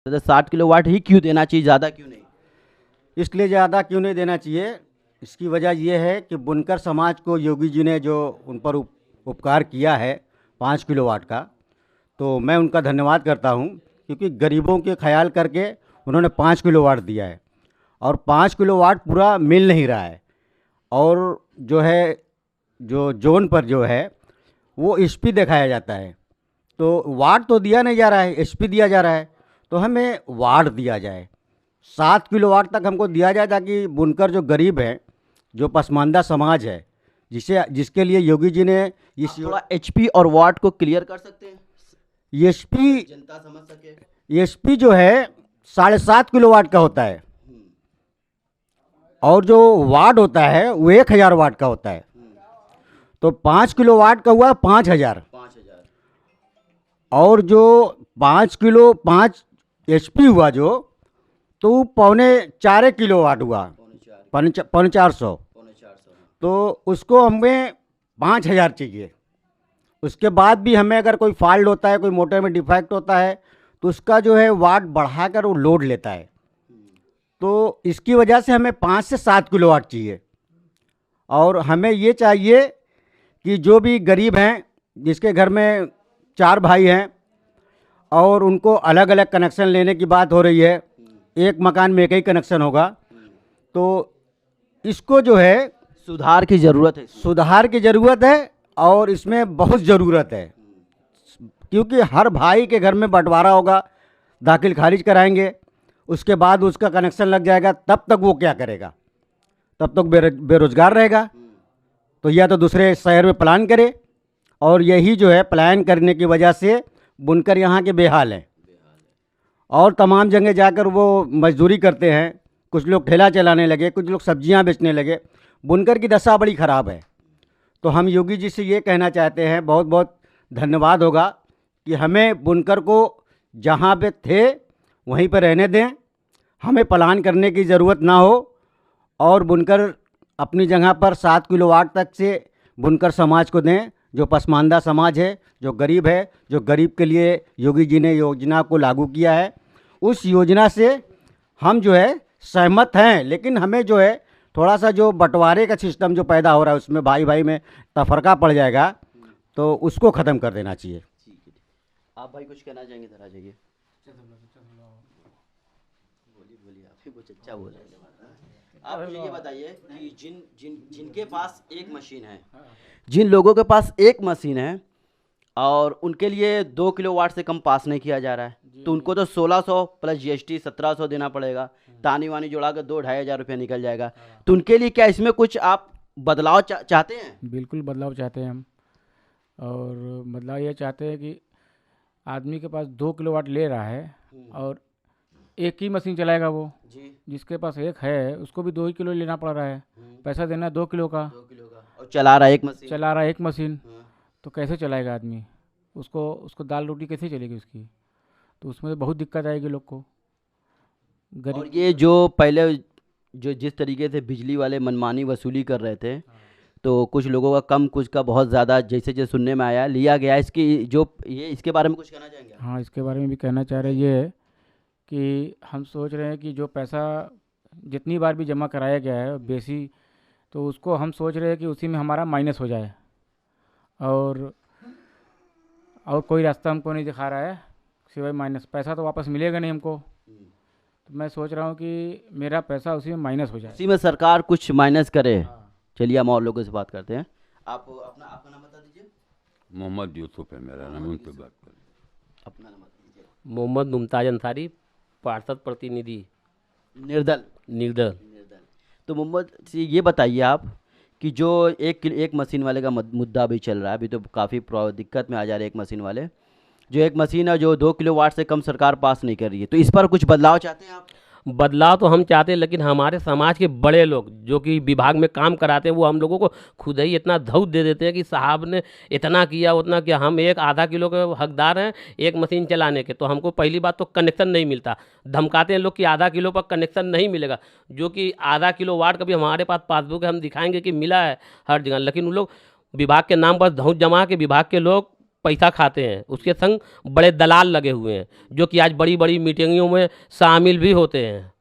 तो 60 किलोवाट ही क्यों देना चाहिए, ज़्यादा क्यों नहीं? इसलिए ज़्यादा क्यों नहीं देना चाहिए, इसकी वजह ये है कि बुनकर समाज को योगी जी ने जो उन पर उपकार किया है 5 किलोवाट का, तो मैं उनका धन्यवाद करता हूँ, क्योंकि गरीबों के ख्याल करके उन्होंने 5 किलोवाट दिया है। और 5 किलोवाट पूरा मिल नहीं रहा है, और जो है जो जोन पर जो है वो एचपी दिखाया जाता है, तो वाट तो दिया नहीं जा रहा है, एचपी दिया जा रहा है। तो हमें वाट दिया जाए, 7 किलोवाट तक हमको दिया जाए, ताकि बुनकर जो गरीब हैं, जो पसमानदा समाज है, जिसके लिए योगी जी ने इस थोड़ा एचपी और वाट को क्लियर कर सकते हैं, एचपी जनता समझ सके। एचपी जो है 7.5 किलोवाट का होता है, और जो वाट होता है वो 1,000 वाट का होता है। तो 5 किलोवाट का हुआ 5,000, 5,000। और जो 5 एचपी हुआ जो, तो वो 4.25 किलोवाट हुआ, पौने 450। तो उसको हमें 5,000 चाहिए। उसके बाद भी हमें अगर कोई फॉल्ट होता है, कोई मोटर में डिफेक्ट होता है, तो उसका जो है वाट बढ़ाकर वो लोड लेता है। तो इसकी वजह से हमें 5 से 7 किलोवाट चाहिए। और हमें ये चाहिए कि जो भी गरीब हैं, जिसके घर में 4 भाई हैं और उनको अलग अलग कनेक्शन लेने की बात हो रही है, एक मकान में एक ही कनेक्शन होगा, तो इसको जो है सुधार की ज़रूरत है। सुधार की ज़रूरत है, और इसमें बहुत ज़रूरत है, क्योंकि हर भाई के घर में बंटवारा होगा, दाखिल खारिज कराएंगे, उसके बाद उसका कनेक्शन लग जाएगा, तब तक वो क्या करेगा, तब तक बेरोजगार रहेगा। तो या तो दूसरे शहर में प्लान करे, और यही जो है प्लान करने की वजह से बुनकर यहाँ के बेहाल हैं, और तमाम जगह जाकर वो मजदूरी करते हैं। कुछ लोग ठेला चलाने लगे, कुछ लोग सब्जियां बेचने लगे। बुनकर की दशा बड़ी ख़राब है। तो हम योगी जी से ये कहना चाहते हैं, बहुत बहुत धन्यवाद होगा कि हमें बुनकर को जहाँ पे थे वहीं पर रहने दें, हमें प्लान करने की ज़रूरत ना हो, और बुनकर अपनी जगह पर 7 किलोवाट तक से बुनकर समाज को दें, जो पसमानदा समाज है, जो गरीब है, जो गरीब के लिए योगी जी ने योजना को लागू किया है। उस योजना से हम जो है सहमत हैं, लेकिन हमें जो है थोड़ा सा जो बंटवारे का सिस्टम जो पैदा हो रहा है, उसमें भाई भाई में तफरका पड़ जाएगा, तो उसको ख़त्म कर देना चाहिए। ठीक है। आप भाई कुछ कहना चाहेंगे? इधर आ जाइए। बोलिए बोलिए, आप ही कुछ अच्छा बोल रहे हैं। आप मुझे ये बताइए कि जिनके पास एक मशीन है, जिन लोगों के पास एक मशीन है और उनके लिए 2 किलोवाट से कम पास नहीं किया जा रहा है, तो उनको तो 1600 प्लस जीएसटी 1700 देना पड़ेगा, तानी वानी जोड़ा कर 2-2,500 रुपया निकल जाएगा। तो उनके लिए क्या इसमें कुछ आप बदलाव चाहते हैं? बिल्कुल बदलाव चाहते हैं हम, और बदलाव ये चाहते हैं कि आदमी के पास 2 किलोवाट ले रहा है और एक ही मशीन चलाएगा वो, जी। जिसके पास एक है उसको भी 2 ही किलो लेना पड़ रहा है, पैसा देना है 2 किलो का, 2 किलो का, और चला रहा है एक मशीन। चला रहा है एक मशीन, हाँ। तो कैसे चलाएगा आदमी? उसको दाल रोटी कैसे चलेगी उसकी? तो उसमें बहुत दिक्कत आएगी लोग को, और गरीब। ये जो पहले जो जिस तरीके से बिजली वाले मनमानी वसूली कर रहे थे, तो कुछ लोगों का कम, कुछ का बहुत ज़्यादा, जैसे जैसे सुनने में आया लिया गया, इसकी जो ये इसके बारे में कुछ कहना चाहेंगे? हाँ, इसके बारे में भी कहना चाह रहे हैं ये है कि हम सोच रहे हैं कि जो पैसा जितनी बार भी जमा कराया गया है बेसी, तो उसको हम सोच रहे हैं कि उसी में हमारा माइनस हो जाए, और कोई रास्ता हमको नहीं दिखा रहा है सिवाय माइनस। पैसा तो वापस मिलेगा नहीं हमको, तो मैं सोच रहा हूँ कि मेरा पैसा उसी में माइनस हो जाए। इसी में सरकार कुछ माइनस करे। चलिए हम और लोगों से बात करते हैं। आप आपका नाम बता दीजिए। मोहम्मद यूसुफ है मेरा नाम, उन पे बात करें। अपना नाम बता दीजिए। मोहम्मद मुमताज अंसारी, पार्षद प्रतिनिधि, निर्दल। निर्दल। तो मोहम्मद जी ये बताइए आप कि जो एक मशीन वाले का मुद्दा अभी चल रहा है, अभी तो काफ़ी दिक्कत में आ जा रहे हैं एक मशीन वाले, जो एक मशीन है जो 2 किलोवाट से कम सरकार पास नहीं कर रही है, तो इस पर कुछ बदलाव चाहते हैं आप? बदलाव तो हम चाहते हैं, लेकिन हमारे समाज के बड़े लोग जो कि विभाग में काम कराते हैं, वो हम लोगों को खुद ही इतना धौत दे देते हैं कि साहब ने इतना किया उतना किया, हम एक आधा किलो के हकदार हैं एक मशीन चलाने के, तो हमको पहली बात तो कनेक्शन नहीं मिलता। धमकाते हैं लोग कि आधा किलो पर कनेक्शन नहीं मिलेगा, जो कि आधा किलो वाट का भी हमारे पास पासबुक है, हम दिखाएंगे कि मिला है हर जगह, लेकिन उन लोग विभाग के नाम पर धौत जमा के विभाग के लोग पैसा खाते हैं, उसके संग बड़े दलाल लगे हुए हैं जो कि आज बड़ी बड़ी मीटिंगों में शामिल भी होते हैं।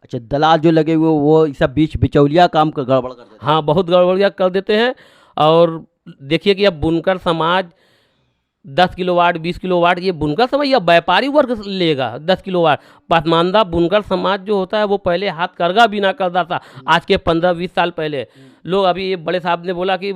अच्छा, दलाल जो लगे हुए वो सब बीच बिचौलिया काम कर गड़बड़ कर देते हैं। हाँ, बहुत गड़बड़ियाँ कर देते हैं। और देखिए कि अब बुनकर समाज 10 किलोवाट 20 किलोवाट ये बुनकर समाज या व्यापारी वर्ग लेगा 10 किलोवाट। पसमानदा बुनकर समाज जो होता है वो पहले हाथ करगा भी ना करता था, आज के 15-20 साल पहले लोग। अभी ये बड़े साहब ने बोला कि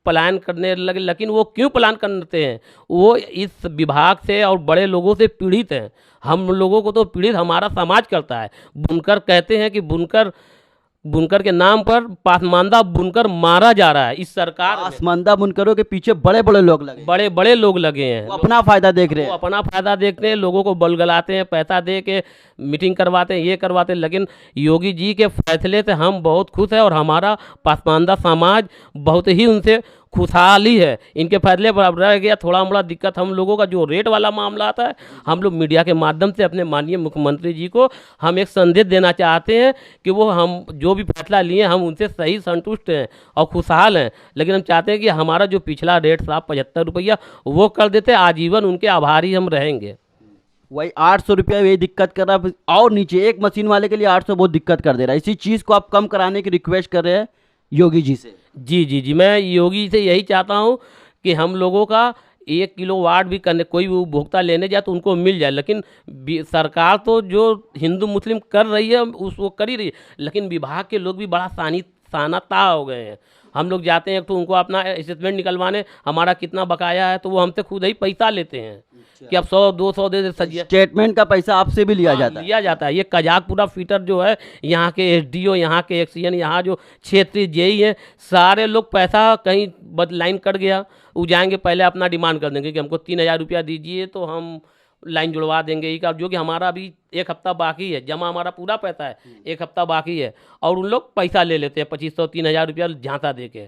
पलायन करने लगे, लेकिन वो क्यों पलायन करते हैं? वो इस विभाग से और बड़े लोगों से पीड़ित हैं। हम लोगों को तो पीड़ित हमारा समाज करता है। बुनकर कहते हैं कि बुनकर के नाम पर पासमानदा बुनकर मारा जा रहा है इस सरकार में। पासमानदा बुनकरों के पीछे बड़े बड़े लोग लगे, बड़े बड़े लोग लगे हैं। वो अपना फायदा देख रहे वो हैं। अपना फायदा देखते हैं, लोगों को बलगलाते हैं, पैसा दे के मीटिंग करवाते हैं, ये करवाते हैं। लेकिन योगी जी के फैसले से हम बहुत खुश हैं और हमारा पासमानदा समाज बहुत ही उनसे खुशहाली है। इनके फैसले पर अब रह गया थोड़ा मोड़ा दिक्कत हम लोगों का, जो रेट वाला मामला आता है। हम लोग मीडिया के माध्यम से अपने माननीय मुख्यमंत्री जी को हम एक संदेश देना चाहते हैं कि वो हम जो भी फैसला लिए हम उनसे सही संतुष्ट हैं और खुशहाल हैं। लेकिन हम चाहते हैं कि हमारा जो पिछला रेट था 75 रुपया वो कर देते, आजीवन उनके आभारी हम रहेंगे। वही 800 रुपया यही दिक्कत कर रहा है, और नीचे एक मशीन वाले के लिए 800 बहुत दिक्कत कर दे रहा है। इसी चीज़ को आप कम कराने की रिक्वेस्ट कर रहे हैं योगी जी से। जी, मैं योगी से यही चाहता हूँ कि हम लोगों का 1 किलोवाट भी करने कोई भी उपभोक्ता लेने जाए तो उनको मिल जाए। लेकिन सरकार तो जो हिंदू मुस्लिम कर रही है वो कर ही रही है, लेकिन विभाग के लोग भी बड़ा सानाता हो गए हैं। हम लोग जाते हैं तो उनको अपना स्टेटमेंट निकलवाने हमारा कितना बकाया है तो वो हमसे खुद ही पैसा लेते हैं कि अब 100-200 दे दे सजिए। स्टेटमेंट का पैसा आपसे भी लिया जाता है। लिया जाता है। ये कजाकपुरा फीटर जो है, यहाँ के एसडीओ, यहाँ के एक्सीएन, यहाँ जो क्षेत्रीय जेई हैं, सारे लोग पैसा कहीं लाइन कट गया वो जाएंगे पहले अपना डिमांड कर देंगे कि हमको 3000 रुपया दीजिए तो हम लाइन जुड़वा देंगे ही का, जो कि हमारा अभी 1 हफ्ता बाकी है, जमा हमारा पूरा पैसा है, 1 हफ्ता बाकी है और उन लोग पैसा ले लेते हैं 2500-3000 रुपया झांसा दे के,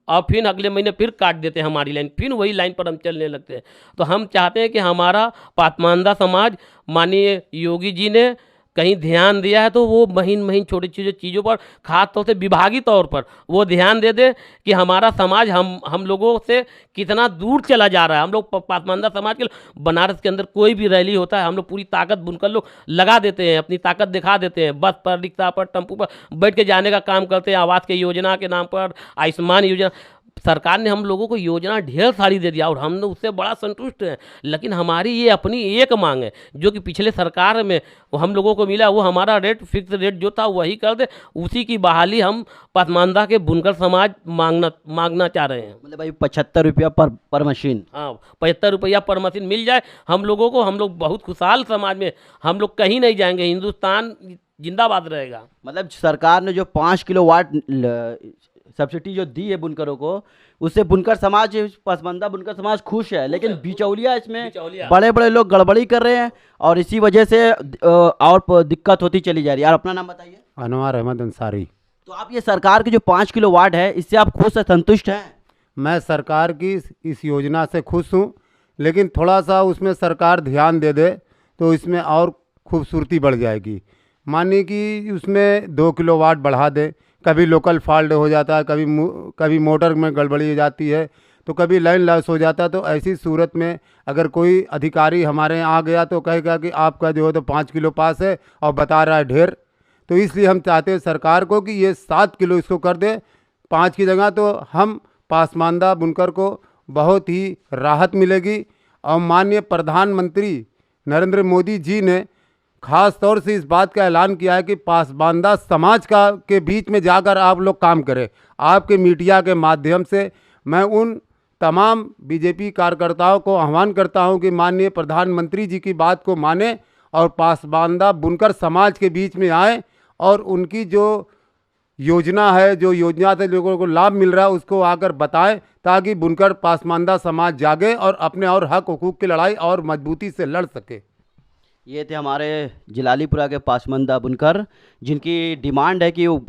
और फिर अगले महीने फिर काट देते हैं हमारी लाइन, फिर वही लाइन पर हम चलने लगते हैं। तो हम चाहते हैं कि हमारा पासमानदा समाज, माननीय योगी जी ने कहीं ध्यान दिया है तो वो महीन छोटी चीज़ों पर, खास तौर से विभागीय तौर पर वो ध्यान दे दे कि हमारा समाज हम लोगों से कितना दूर चला जा रहा है। हम लोग पासमानदा समाज के बनारस के अंदर कोई भी रैली होता है हम लोग पूरी ताकत बुनकर लोग लगा देते हैं, अपनी ताकत दिखा देते हैं। बस पर, रिक्शा पर, टेम्पू पर बैठ के जाने का काम करते हैं। आवास के योजना के नाम पर, आयुष्मान योजना, सरकार ने हम लोगों को योजना ढेर सारी दे दिया और हम लोग उससे बड़ा संतुष्ट हैं। लेकिन हमारी ये अपनी एक मांग है जो कि पिछले सरकार में हम लोगों को मिला, वो हमारा रेट, फिक्स रेट जो था वही कर दे, उसी की बहाली हम पासमानदा के बुनकर समाज मांगना चाह रहे हैं। मतलब भाई 75 रुपया पर मशीन। हाँ, 75 रुपया पर मशीन मिल जाए हम लोगों को, हम लोग बहुत खुशहाल समाज में, हम लोग कहीं नहीं जाएंगे, हिंदुस्तान जिंदाबाद रहेगा। मतलब सरकार ने जो 5 किलोवाट सब्सिडी जो दी है बुनकरों को, उससे बुनकर समाज, पासमानदा बुनकर समाज खुश है। लेकिन बिचौलिया इसमें बड़े बड़े लोग गड़बड़ी कर रहे हैं और इसी वजह से और दिक्कत होती चली जा रही है। यार अपना नाम बताइए। अनवर अहमद अंसारी। तो आप ये सरकार की जो 5 किलोवाट है इससे आप खुश है, संतुष्ट हैं? मैं सरकार की इस योजना से खुश हूँ, लेकिन थोड़ा सा उसमें सरकार ध्यान दे दे तो इसमें और खूबसूरती बढ़ जाएगी। मानिए कि उसमें 2 किलोवाट बढ़ा दे, कभी लोकल फॉल्ट हो जाता है, कभी मोटर में गड़बड़ी हो जाती है, तो कभी लाइन लॉस हो जाता है। तो ऐसी सूरत में अगर कोई अधिकारी हमारे यहाँ आ गया तो कहेगा कि आपका जो है तो 5 किलो पास है और बता रहा है ढेर। तो इसलिए हम चाहते हैं सरकार को कि ये 7 किलो इसको कर दे 5 की जगह, तो हम पासमानदा बुनकर को बहुत ही राहत मिलेगी। और माननीय प्रधानमंत्री नरेंद्र मोदी जी ने ख़ास तौर से इस बात का ऐलान किया है कि पासमानदा समाज के बीच में जाकर आप लोग काम करें। आपके मीडिया के माध्यम से मैं उन तमाम बीजेपी कार्यकर्ताओं को आह्वान करता हूं कि माननीय प्रधानमंत्री जी की बात को माने और पासमानदा बुनकर समाज के बीच में आए और उनकी जो योजना है, जो योजना से लोगों को लाभ मिल रहा है, उसको आकर बताएं ताकि बुनकर पासमानदा समाज जागे और अपने और हक हुकूक की लड़ाई और मजबूती से लड़ सके। ये थे हमारे जलालीपुरा के पासमानदा बुनकर, जिनकी डिमांड है कि वो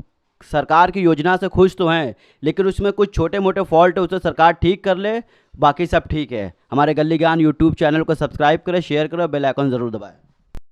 सरकार की योजना से खुश तो हैं लेकिन उसमें कुछ छोटे मोटे फॉल्ट है, उसे सरकार ठीक कर ले, बाकी सब ठीक है। हमारे गली ज्ञान यूट्यूब चैनल को सब्सक्राइब करें, शेयर करें, बेल आइकन ज़रूर दबाएं।